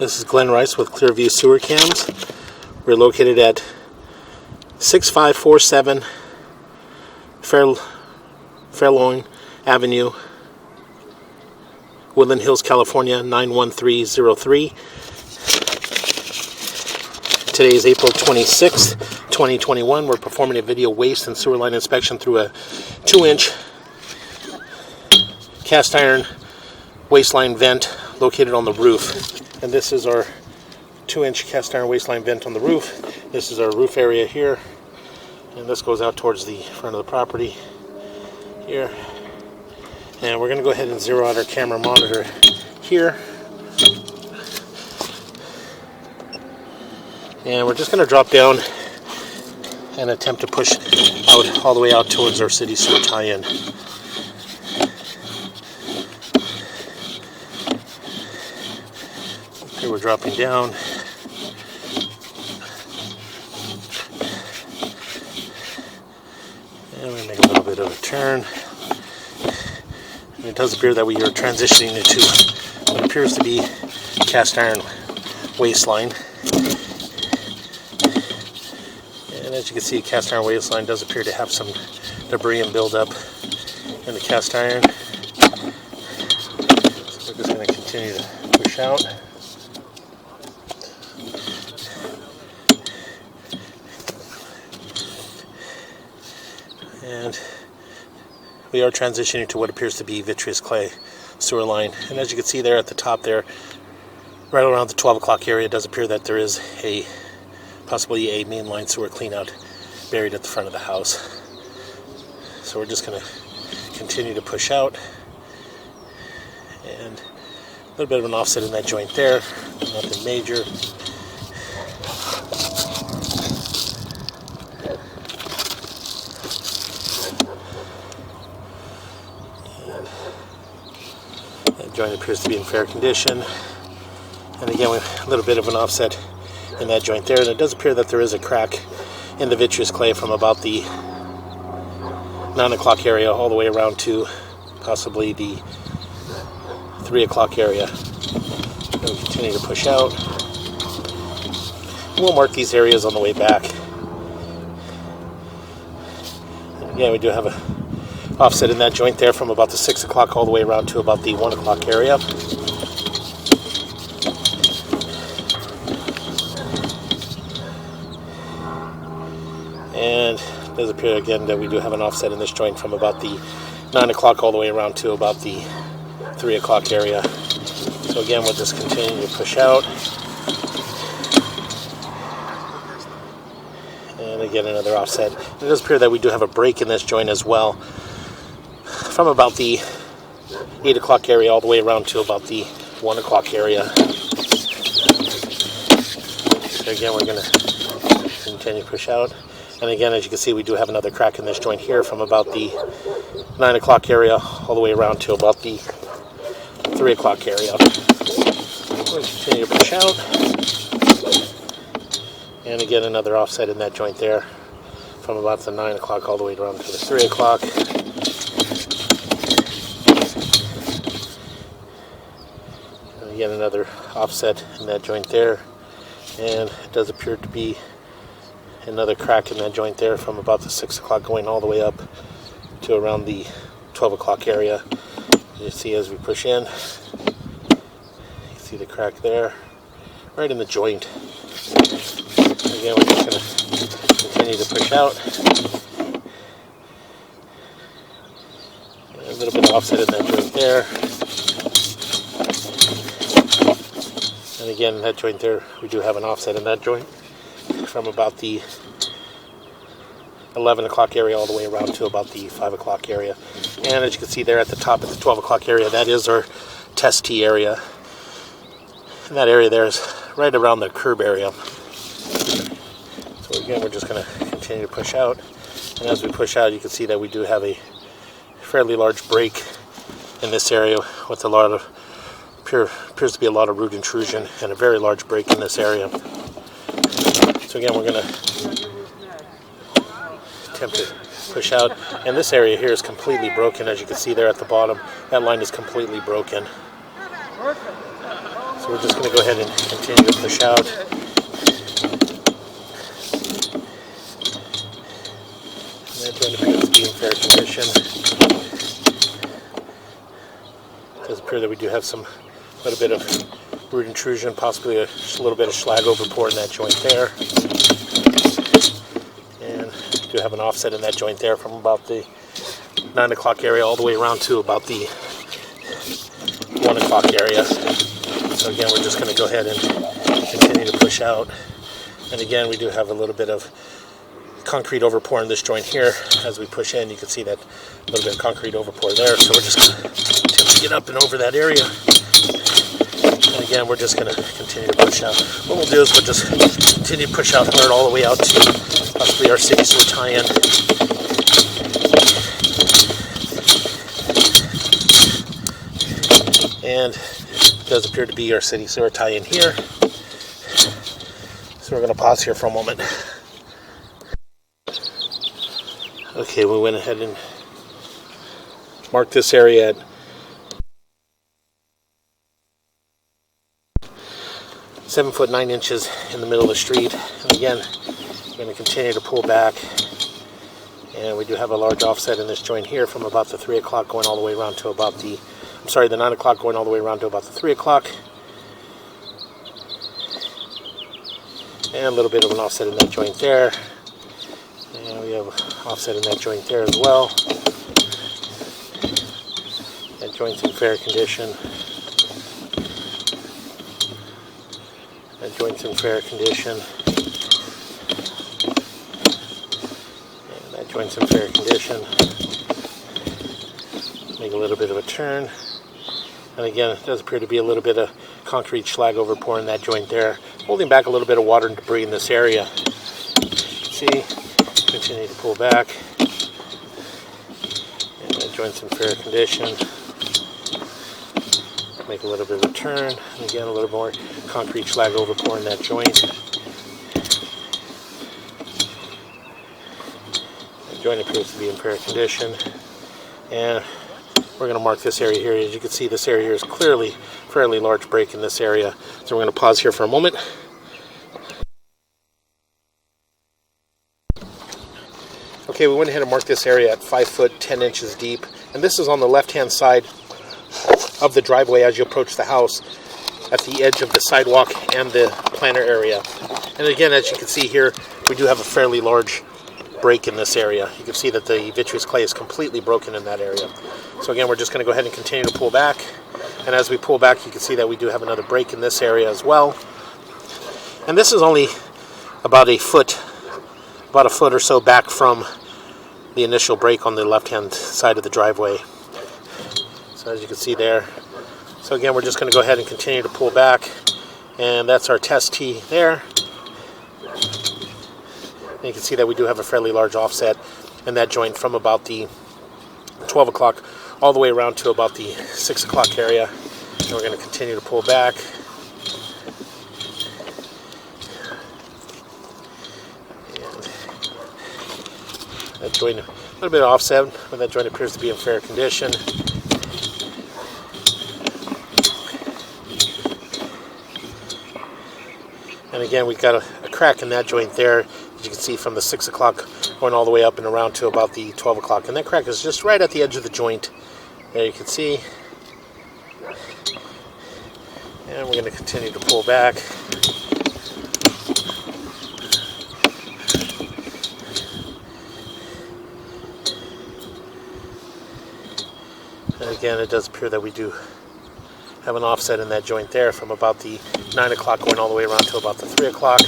This is Glenn Rice with Clearview Sewer Cams. We're located at 6547 Farralone Avenue, Woodland Hills, California 91303. Today is April 26th, 2021. We're performing a video waste and sewer line inspection through a 2-inch cast iron waste line vent located on the roof. And this is our 2-inch cast iron waste line vent on the roof. This is our roof area here. And this goes out towards the front of the property here. And we're going to go ahead and zero out our camera monitor here. And we're just going to drop down and attempt to push out all the way out towards our city sewer tie-in. Okay, we're dropping down. And we make a little bit of a turn. And it does appear that we are transitioning into what appears to be cast iron waste line. And as you can see, cast iron waste line does appear to have some debris and buildup in the cast iron. So we're just going to continue to push out. And we are transitioning to what appears to be vitreous clay sewer line. And as you can see there at the top there, right around the 12 o'clock area, it does appear that there is possibly a mainline sewer cleanout buried at the front of the house. So we're just going to continue to push out. And a little bit of an offset in that joint there, nothing major. That joint appears to be in fair condition. And again, a little bit of an offset in that joint there. And it does appear that there is a crack in the vitreous clay from about the 9 o'clock area all the way around to possibly the 3 o'clock area. And we'll continue to push out. We'll mark these areas on the way back. And again, we do have a offset in that joint there from about the 6 o'clock all the way around to about the 1 o'clock area. And it does appear again that we do have an offset in this joint from about the 9 o'clock all the way around to about the 3 o'clock area. So again, we'll just continue to push out. And again, another offset. It does appear that we do have a break in this joint as well, from about the 8 o'clock area all the way around to about the 1 o'clock area. So again, we're going to continue to push out. And again, as you can see, we do have another crack in this joint here from about the 9 o'clock area all the way around to about the 3 o'clock area. We'll continue to push out. And again, another offset in that joint there from about the 9 o'clock all the way around to the 3 o'clock. And again, another offset in that joint there. And it does appear to be another crack in that joint there from about the 6 o'clock going all the way up to around the 12 o'clock area. You see as we push in, you see the crack there, right in the joint. Again, we're just going to continue to push out. A little bit of offset in that joint there. And again, in that joint there, we do have an offset in that joint from about the 11 o'clock area all the way around to about the 5 o'clock area. And as you can see there at the top at the 12 o'clock area, that is our test tee area. And that area there is right around the curb area. So again, we're just going to continue to push out. And as we push out, you can see that we do have a fairly large break in this area with a lot of, appears to be a lot of root intrusion and a very large break in this area. So again, we're going to attempt to push out. And this area here is completely broken. As you can see there at the bottom, that line is completely broken. So So we're just going to go ahead and continue to push out. And that joint appears to be in fair condition. It does appear that we do have some little bit of root intrusion, possibly a little bit of slag overpour in that joint there. And do have an offset in that joint there from about the 9 o'clock area all the way around to about the 1 o'clock area. So again, we're just going to go ahead and continue to push out. And again, we do have a little bit of concrete overpour in this joint here. As we push in, you can see that little bit of concrete overpour there. So we're just going to attempt to get up and over that area. And again, we're just going to continue to push out. What we'll do is we'll just continue to push out hard all the way out to possibly our city sewer tie-in. And it does appear to be our city sewer tie-in here. So we're going to pause here for a moment. Okay, we went ahead and marked this area at 7 foot 9 inches in the middle of the street. And again, we're going to continue to pull back. And we do have a large offset in this joint here from about the 3 o'clock going all the way around to about the 9 o'clock going all the way around to about the 3 o'clock. And a little bit of an offset in that joint there. And we have an offset in that joint there as well. That joint's in fair condition. That joint's in fair condition. And that joint's in fair condition. Make a little bit of a turn. And again, it does appear to be a little bit of concrete slag overpour in that joint there, holding back a little bit of water and debris in this area. See, continue to pull back. And that joint's in fair condition. Make a little bit of a turn. And again, a little more concrete slag overpour in that joint. The joint appears to be in fair condition. And we're going to mark this area here. As you can see, this area here is clearly a fairly large break in this area. So we're going to pause here for a moment. Okay, we went ahead and marked this area at 5 foot 10 inches deep. And this is on the left-hand side of the driveway as you approach the house, at the edge of the sidewalk and the planter area. And again, as you can see here, we do have a fairly large break in this area. You can see that the vitreous clay is completely broken in that area. So again, we're just going to go ahead and continue to pull back. And as we pull back, you can see that we do have another break in this area as well. And this is only about a foot or so back from the initial break on the left-hand side of the driveway. So as you can see there. So again, we're just going to go ahead and continue to pull back. And that's our test tee there. And you can see that we do have a fairly large offset in that joint from about the 12 o'clock all the way around to about the 6 o'clock area. And we're going to continue to pull back. And that joint, a little bit of offset, but that joint appears to be in fair condition. And again, we've got a crack in that joint there, as you can see, from the 6 o'clock going all the way up and around to about the 12 o'clock. And that crack is just right at the edge of the joint. There you can see. And we're going to continue to pull back. And again, it does appear that we do have an offset in that joint there from about the 9 o'clock going all the way around to about the 3 o'clock.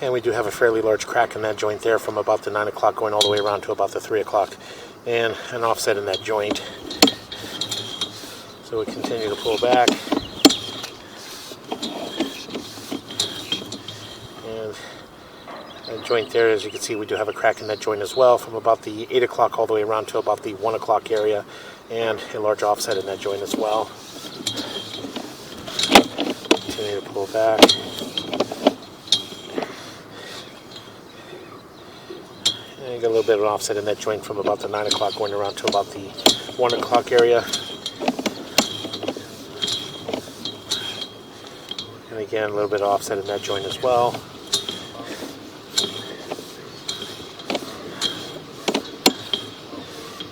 And we do have a fairly large crack in that joint there from about the 9 o'clock going all the way around to about the 3 o'clock. And an offset in that joint. So we continue to pull back. And that joint there, as you can see, we do have a crack in that joint as well from about the 8 o'clock all the way around to about the 1 o'clock area. And a large offset in that joint as well. Continue to pull back. And got a little bit of an offset in that joint from about the 9 o'clock going around to about the 1 o'clock area. And again, a little bit of offset in that joint as well.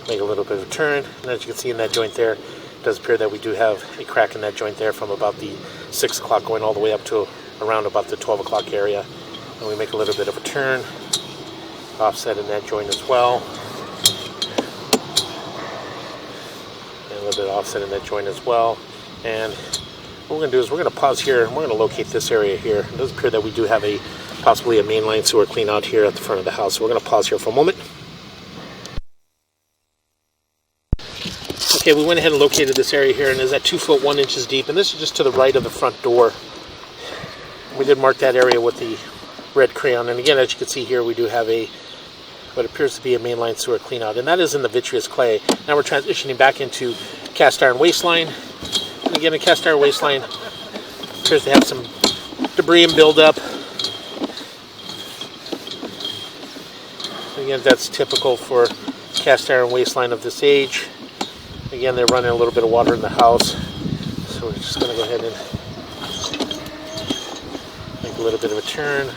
Make a little bit of a turn, and as you can see in that joint there, it does appear that we do have a crack in that joint there from about the 6 o'clock going all the way up to around about the 12 o'clock area. And we make a little bit of a turn, offset in that joint as well. And a little bit of offset in that joint as well. And what we're going to do is we're going to pause here, and we're going to locate this area here. It does appear that we do have possibly a mainline sewer clean out here at the front of the house. So we're going to pause here for a moment. Okay, we went ahead and located this area here, and is at 2 foot 1 inches deep, and this is just to the right of the front door. We did mark that area with the red crayon, and again, as you can see here, we do have what appears to be a mainline sewer clean out, and that is in the vitreous clay. Now we're transitioning back into cast iron wasteline, and again, a cast iron wasteline appears to have some debris and buildup. Again, that's typical for cast iron wasteline of this age. Again, they're running a little bit of water in the house, so we're just going to go ahead and make a little bit of a turn.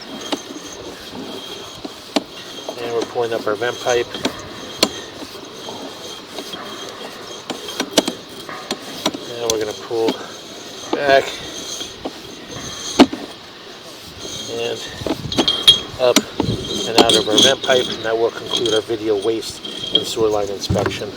And we're pulling up our vent pipe. And we're going to pull back and up and out of our vent pipe, and that will conclude our video waste and sewer line inspection.